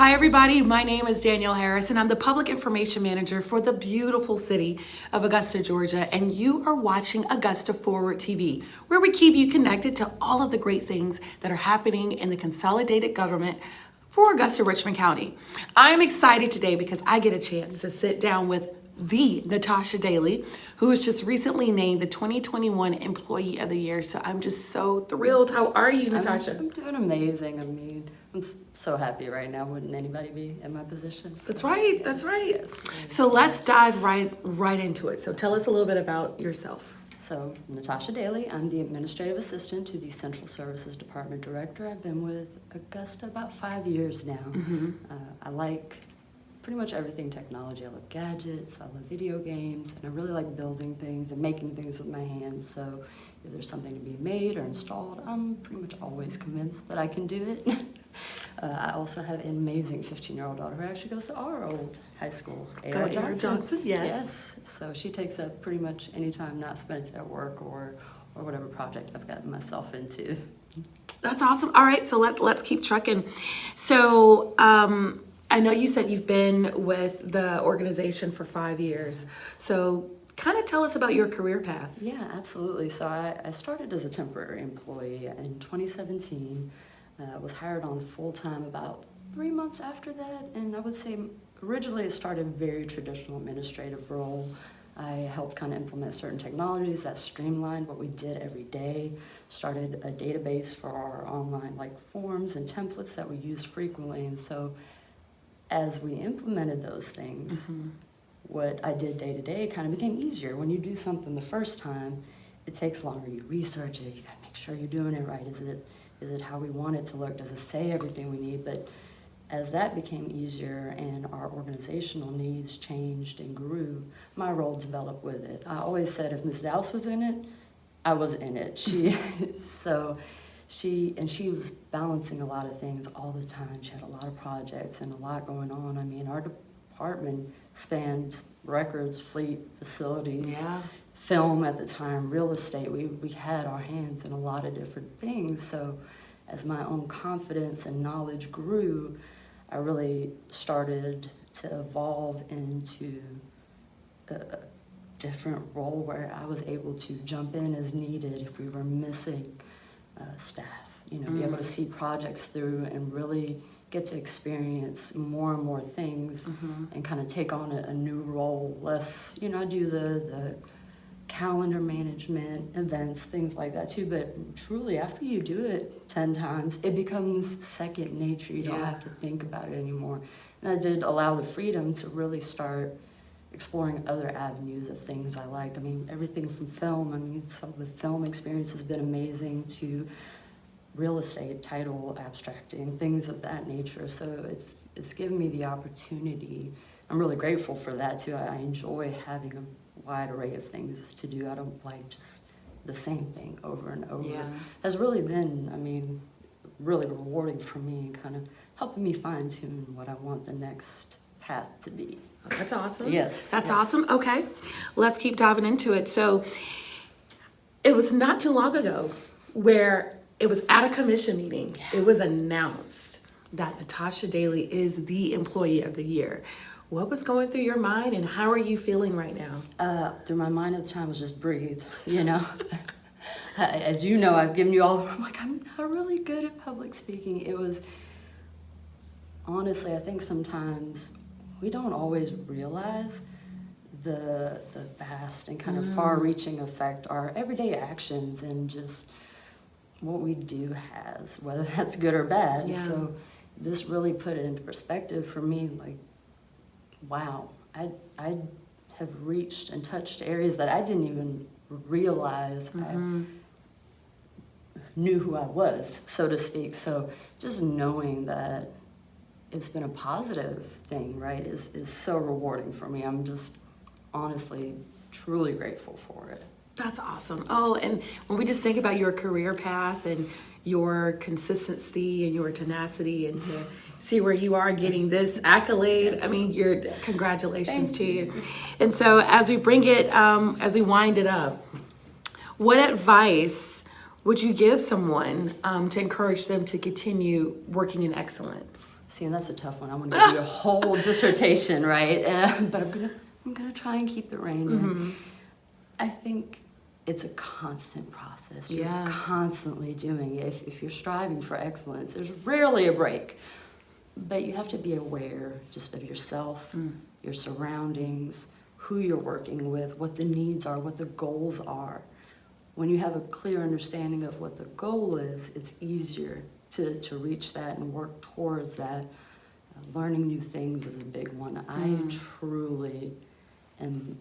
Hi everybody, my name is Danielle Harris and I'm the Public Information Manager for the beautiful city of Augusta, Georgia, and you are watching Augusta Forward TV, where we keep you connected to all of the great things that are happening in the consolidated government for Augusta Richmond County. I'm excited today because I get a chance to sit down with the Natascha Dailey, who was just recently named the 2021 Employee of the Year. So I'm just so thrilled. How are you, Natascha? I'm doing amazing. I'm so happy right now. Wouldn't anybody be in my position? That's right. That's right. Yes. So let's dive right into it. So tell us a little bit about yourself. So, Natascha Dailey, I'm the Administrative Assistant to the Central Services Department Director. I've been with Augusta about 5 years now. I like pretty much everything technology. I love gadgets, I love video games, and I really like building things and making things with my hands. So if there's something to be made or installed, I'm pretty much always convinced that I can do it. I also have an amazing 15-year-old daughter who actually goes to our old high school, A.R. Johnson, yes. Yes, so she takes up pretty much any time not spent at work or whatever project I've gotten myself into. That's awesome. All right, so let's keep trucking. So I know you said you've been with the organization for 5 years. So kind of tell us about your career path. Yeah, absolutely. So I started as a temporary employee in 2017. Was hired on full-time about 3 months after that. And I would say originally it started a very traditional administrative role. I helped kind of implement certain technologies that streamlined what we did every day, started a database for our online forms and templates that we used frequently. And so as we implemented those things, what I did day to day kind of became easier. When you do something the first time, it takes longer. You research it, you gotta make sure you're doing it right. Is it how we want it to look? Does it say everything we need? But as that became easier and our organizational needs changed and grew, my role developed with it. I always said if Ms. Dowse was in it, I was in it. She was balancing a lot of things all the time. She had a lot of projects and a lot going on. I mean, our department spanned records, fleet, facilities, film at the time, real estate. We had our hands in a lot of different things. So as my own confidence and knowledge grew, I really started to evolve into a different role where I was able to jump in as needed if we were missing staff, be able to see projects through and really get to experience more and more things and kind of take on a new role. Less, I do the calendar management, events, things like that too, but truly after you do it 10 times, it becomes second nature. You don't have to think about it anymore. And that did allow the freedom to really start exploring other avenues of things I like. I mean, everything from film. Some of the film experience has been amazing, to real estate, title, abstracting, things of that nature. So it's given me the opportunity. I'm really grateful for that too. I enjoy having a wide array of things to do. I don't like just the same thing over and over. Yeah. Has really been, really rewarding for me and kind of helping me fine tune what I want the next path to be. That's awesome. Yes. That's awesome. Okay, let's keep diving into it. So it was not too long ago where it was at a commission meeting. It was announced that Natascha Dailey is the Employee of the Year. What was going through your mind and how are you feeling right now? Through my mind at the time was just breathe, As you know, I've given you all, I'm not really good at public speaking. It was, honestly, I think sometimes we don't always realize the vast and kind of far-reaching effect our everyday actions and just what we do has, whether that's good or bad. Yeah. So this really put it into perspective for me, wow, I have reached and touched areas that I didn't even realize I knew who I was, so to speak. So just knowing that it's been a positive thing, right, is so rewarding for me. I'm just honestly, truly grateful for it. That's awesome. Oh, and when we just think about your career path and your consistency and your tenacity and to see where you are getting this accolade, congratulations to you. And so as we as we wind it up, what advice would you give someone to encourage them to continue working in excellence? See, See, and that's a tough one. I want to give you a whole dissertation, right? But I'm gonna try and keep it rein. I think it's a constant process. You're constantly doing it. If you're striving for excellence, there's rarely a break. But you have to be aware just of yourself, your surroundings, who you're working with, what the needs are, what the goals are. When you have a clear understanding of what the goal is, it's easier to reach that and work towards that. Learning new things is a big one. I truly am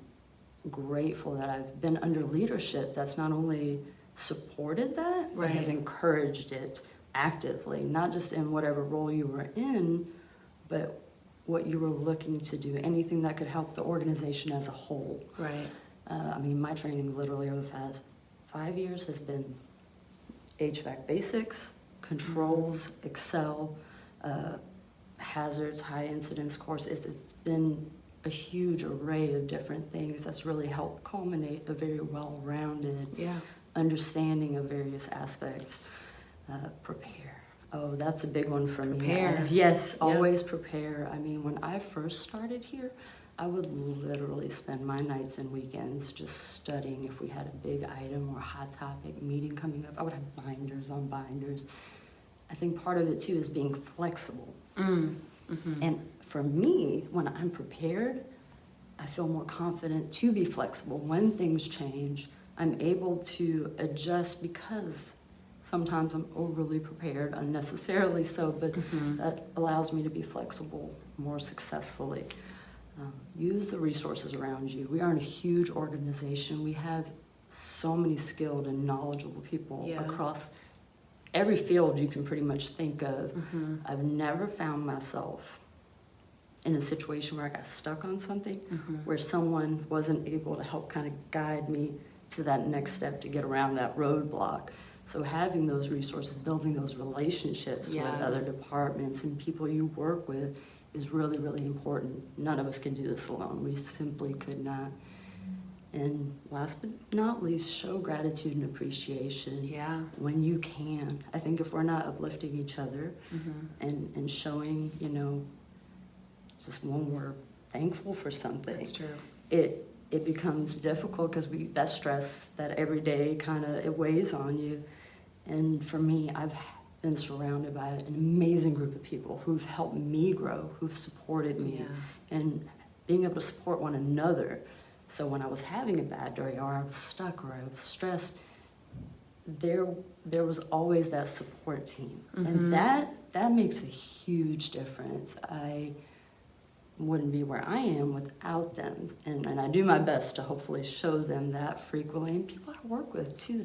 grateful that I've been under leadership that's not only supported that, but has encouraged it actively, not just in whatever role you were in, but what you were looking to do, anything that could help the organization as a whole. Right. I mean, my training literally over the past 5 years has been HVAC basics, controls, Excel, hazards, high incidence courses. It's been a huge array of different things that's really helped culminate a very well-rounded understanding of various aspects. Prepare. Oh, that's a big one for me. Prepare. Yes, always prepare. I mean, when I first started here, I would literally spend my nights and weekends just studying if we had a big item or a hot topic meeting coming up. I would have binders on binders. I think part of it too is being flexible. And for me, when I'm prepared, I feel more confident to be flexible. When things change, I'm able to adjust because sometimes I'm overly prepared, unnecessarily so, but that allows me to be flexible more successfully. Use the resources around you. We are in a huge organization. We have so many skilled and knowledgeable people across every field you can pretty much think of. I've never found myself in a situation where I got stuck on something, where someone wasn't able to help kind of guide me to that next step to get around that roadblock. So having those resources, building those relationships with other departments and people you work with is really, really important. None of us can do this alone. We simply could not. And last but not least, show gratitude and appreciation when you can. I think if we're not uplifting each other and showing, you know, just when we're thankful for something. That's true. It becomes difficult because that stress, that every day kind of, it weighs on you. And for me, I've been surrounded by an amazing group of people who've helped me grow, who've supported me, and being able to support one another. So when I was having a bad day, or I was stuck, or I was stressed, there was always that support team. And that makes a huge difference. I wouldn't be where I am without them. And I do my best to hopefully show them that frequently. And people I work with too,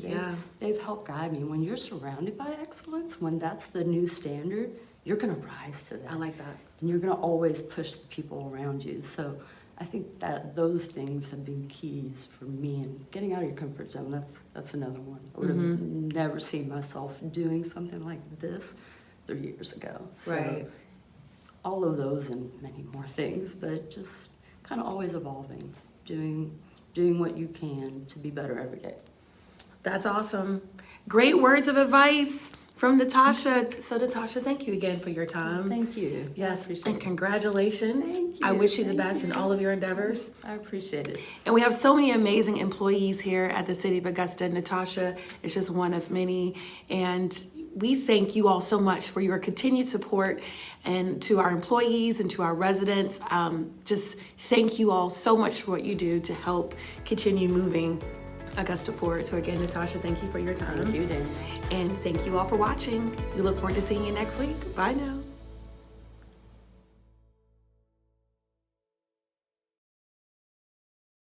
they've helped guide me. When you're surrounded by excellence, when that's the new standard, you're gonna rise to that. I like that. And you're gonna always push the people around you. So I think that those things have been keys for me. And getting out of your comfort zone, that's another one. I would have never seen myself doing something like this 3 years ago. So all of those and many more things, but just kind of always evolving, doing what you can to be better every day. That's awesome. Great words of advice from Natascha. So Natascha, thank you again for your time. Thank you. Yes, and congratulations. Thank you. I wish you the best in all of your endeavors. I appreciate it. And we have so many amazing employees here at the City of Augusta. Natascha is just one of many. And we thank you all so much for your continued support, and to our employees and to our residents. Just thank you all so much for what you do to help continue moving Augusta forward. So again, Natascha, thank you for your time. Thank you, Dan. And thank you all for watching. We look forward to seeing you next week. Bye now.